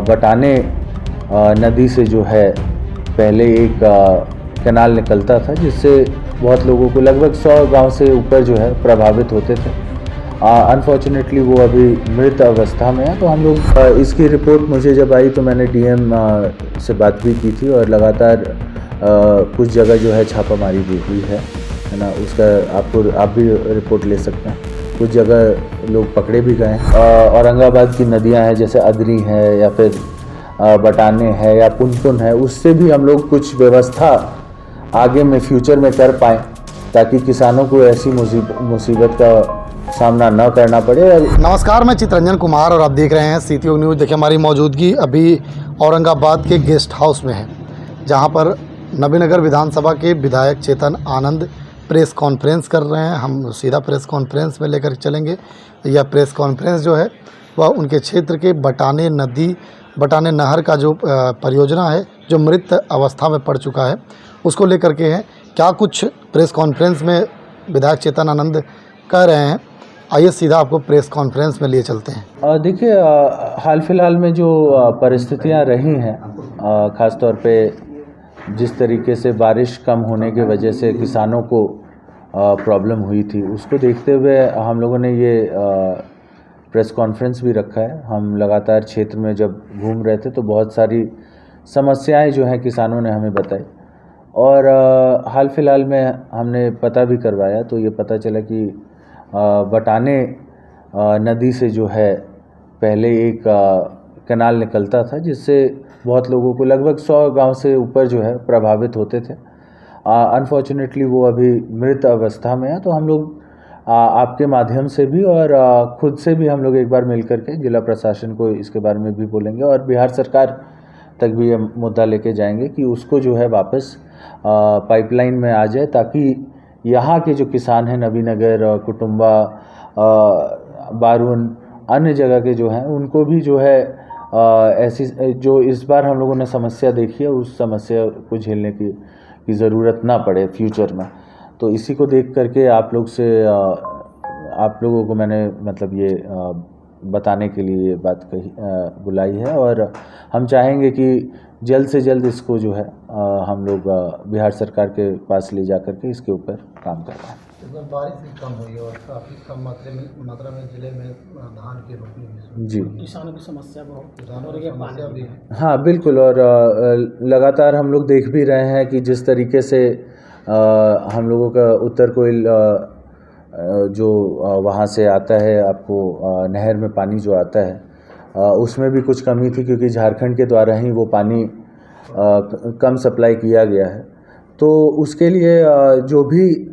बटाने नदी से जो है पहले एक कैनाल निकलता था, जिससे बहुत लोगों को लगभग 100 गांव से ऊपर जो है प्रभावित होते थे। अनफॉर्चुनेटली वो अभी मृत अवस्था में है। तो हम लोग इसकी रिपोर्ट मुझे जब आई तो मैंने डीएम से बात भी की थी और लगातार कुछ जगह जो है छापामारी भी हुई है ना। उसका आप भी रिपोर्ट ले सकते हैं। कुछ जगह लोग पकड़े भी गए हैं। औरंगाबाद की नदियां हैं, जैसे अदरी है या फिर बटाने है या पुनपुन है, उससे भी हम लोग कुछ व्यवस्था आगे में फ्यूचर में कर पाएँ, ताकि किसानों को ऐसी मुसीबत का सामना न करना पड़े। नमस्कार, मैं चित्रंजन कुमार और आप देख रहे हैं सीटीओ न्यूज़। देखिए, हमारी मौजूदगी अभी औरंगाबाद के गेस्ट हाउस में है, जहां पर नबीनगर विधानसभा के विधायक चेतन आनंद प्रेस कॉन्फ्रेंस कर रहे हैं। हम सीधा प्रेस कॉन्फ्रेंस में लेकर चलेंगे। यह प्रेस कॉन्फ्रेंस जो है वह उनके क्षेत्र के बटाने नहर का जो परियोजना है, जो मृत अवस्था में पड़ चुका है, उसको लेकर के है। क्या कुछ प्रेस कॉन्फ्रेंस में विधायक चेतन आनंद कह रहे हैं, आइए सीधा आपको प्रेस कॉन्फ्रेंस में लिए चलते हैं। देखिए, हाल फिलहाल में जो परिस्थितियां रही हैं, ख़ास तौर पे जिस तरीके से बारिश कम होने की वजह से किसानों को प्रॉब्लम हुई थी, उसको देखते हुए हम लोगों ने ये प्रेस कॉन्फ्रेंस भी रखा है। हम लगातार क्षेत्र में जब घूम रहे थे तो बहुत सारी समस्याएं जो हैं किसानों ने हमें बताई, और हाल फिलहाल में हमने पता भी करवाया तो ये पता चला कि बटाने नदी से जो है पहले एक कैनाल निकलता था, जिससे बहुत लोगों को लगभग 100 गांव से ऊपर जो है प्रभावित होते थे। अनफॉर्चुनेटली वो अभी मृत अवस्था में है। तो हम लोग आपके माध्यम से भी और खुद से भी हम लोग एक बार मिल करके जिला प्रशासन को इसके बारे में भी बोलेंगे और बिहार सरकार तक भी ये मुद्दा लेके जाएंगे कि उसको जो है वापस पाइपलाइन में आ जाए, ताकि यहाँ के जो किसान हैं नबीनगर, कुटुंबा, बारून, अन्य जगह के जो हैं, उनको भी जो है ऐसी जो इस बार हम लोगों ने समस्या देखी है, उस समस्या को झेलने की ज़रूरत ना पड़े फ्यूचर में। तो इसी को देख करके आप लोगों को मैंने मतलब ये बताने के लिए ये बात बुलाई है, और हम चाहेंगे कि जल्द से जल्द इसको जो है हम लोग बिहार सरकार के पास ले जा करके इसके ऊपर काम कर रहे हैं। बारिश भी कम हुई और काफ़ी कम मात्रा में जिले में धान की रोपनी हुई जी, किसानों की समस्या भी है। हाँ बिल्कुल। और लगातार हम लोग देख भी रहे हैं कि जिस तरीके से हम लोगों का उत्तर कोयल जो वहाँ से आता है, आपको नहर में पानी जो आता है, उसमें भी कुछ कमी थी, क्योंकि झारखंड के द्वारा ही वो पानी कम सप्लाई किया गया है। तो उसके लिए जो भी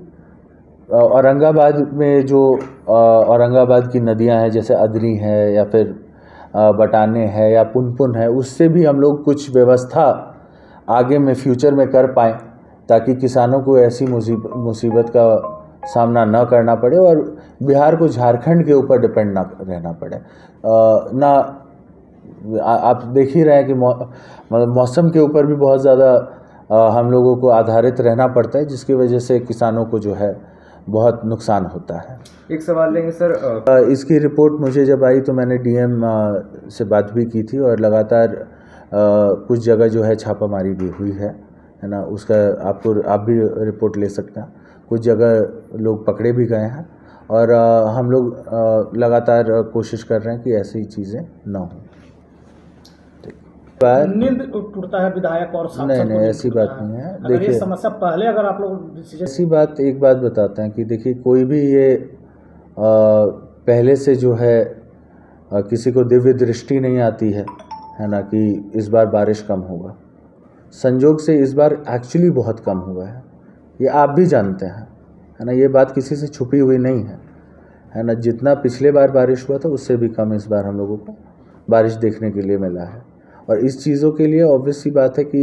औरंगाबाद में जो औरंगाबाद की नदियां हैं, जैसे अदरी है या फिर बटाने है या पुनपुन है, उससे भी हम लोग कुछ व्यवस्था आगे में फ्यूचर में कर पाएँ, ताकि किसानों को ऐसी मुसीबत का सामना न करना पड़े और बिहार को झारखंड के ऊपर डिपेंड ना रहना पड़े। आप देख ही रहे हैं कि मौसम के ऊपर भी बहुत ज़्यादा हम लोगों को आधारित रहना पड़ता है, जिसकी वजह से किसानों को जो है बहुत नुकसान होता है। एक सवाल लेंगे सर, इसकी रिपोर्ट मुझे जब आई तो मैंने डीएम से बात भी की थी और लगातार कुछ जगह जो है छापामारी भी हुई है ना। उसका आप भी रिपोर्ट ले सकते हैं। कुछ जगह लोग पकड़े भी गए हैं, और हम लोग लगातार कोशिश कर रहे हैं कि ऐसी चीज़ें ना हों। नींद टूटता है विधायक और सांसद नहीं, ऐसी बात नहीं है। देखिए, समस्या पहले अगर आप लोग ऐसी बात एक बात बताते हैं कि देखिए, कोई भी ये पहले से जो है किसी को दिव्य दृष्टि नहीं आती है ना, कि इस बार बारिश कम होगा। संजोग से इस बार एक्चुअली बहुत कम हुआ है, ये आप भी जानते हैं, है ना। ये बात किसी से छुपी हुई नहीं है ना। जितना पिछले बार बारिश हुआ था उससे भी कम इस बार हम लोगों को बारिश देखने के लिए मिला है। और इस चीज़ों के लिए ऑब्वियस सी बात है कि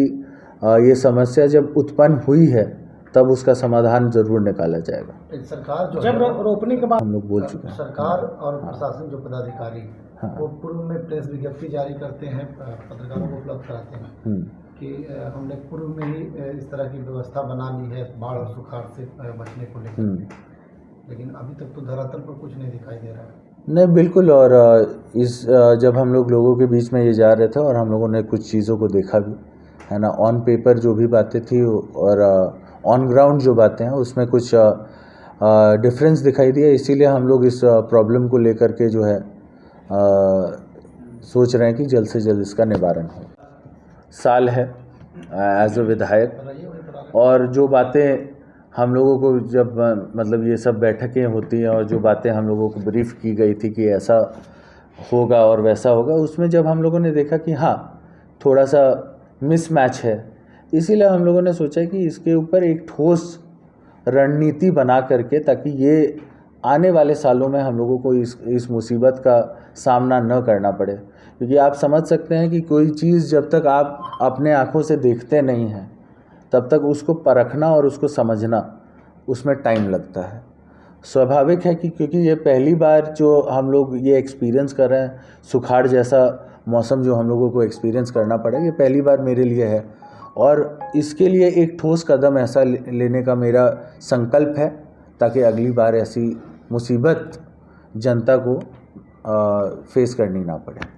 ये समस्या जब उत्पन्न हुई है तब उसका समाधान जरूर निकाला जाएगा। सरकार जो जब रोपने के बाद हम लोग बोल चुके हैं, सरकार और प्रशासन जो पदाधिकारी वो पूर्व में प्रेस विज्ञप्ति जारी करते हैं, पत्रकारों को उपलब्ध कराते हैं कि हमने पूर्व में ही इस तरह की व्यवस्था बना ली है बाढ़ और सुखाड़ से बचने को लेकर, लेकिन अभी तक तो धरातल पर कुछ नहीं दिखाई दे रहा है। नहीं बिल्कुल। और जब हम लोगों के बीच में ये जा रहे थे और हम लोगों ने कुछ चीज़ों को देखा भी है ना, ऑन पेपर जो भी बातें थी और ऑन ग्राउंड जो बातें हैं उसमें कुछ डिफरेंस दिखाई दिया। इसीलिए हम लोग इस प्रॉब्लम को लेकर के जो है सोच रहे हैं कि जल्द से जल्द इसका निवारण हो। साल है एज अ विधायक, और जो बातें हम लोगों को जब मतलब ये सब बैठकें होती हैं और जो बातें हम लोगों को ब्रीफ की गई थी कि ऐसा होगा और वैसा होगा, उसमें जब हम लोगों ने देखा कि हाँ थोड़ा सा मिसमैच है, इसीलिए हम लोगों ने सोचा कि इसके ऊपर एक ठोस रणनीति बना करके, ताकि ये आने वाले सालों में हम लोगों को इस मुसीबत का सामना न करना पड़े। क्योंकि आप समझ सकते हैं कि कोई चीज़ जब तक आप अपने आँखों से देखते नहीं हैं तब तक उसको परखना और उसको समझना उसमें टाइम लगता है। स्वाभाविक है कि क्योंकि ये पहली बार जो हम लोग ये एक्सपीरियंस कर रहे हैं, सुखाड़ जैसा मौसम जो हम लोगों को एक्सपीरियंस करना पड़ा, ये पहली बार मेरे लिए है। और इसके लिए एक ठोस कदम ऐसा लेने का मेरा संकल्प है ताकि अगली बार ऐसी मुसीबत जनता को फेस करनी ना पड़े।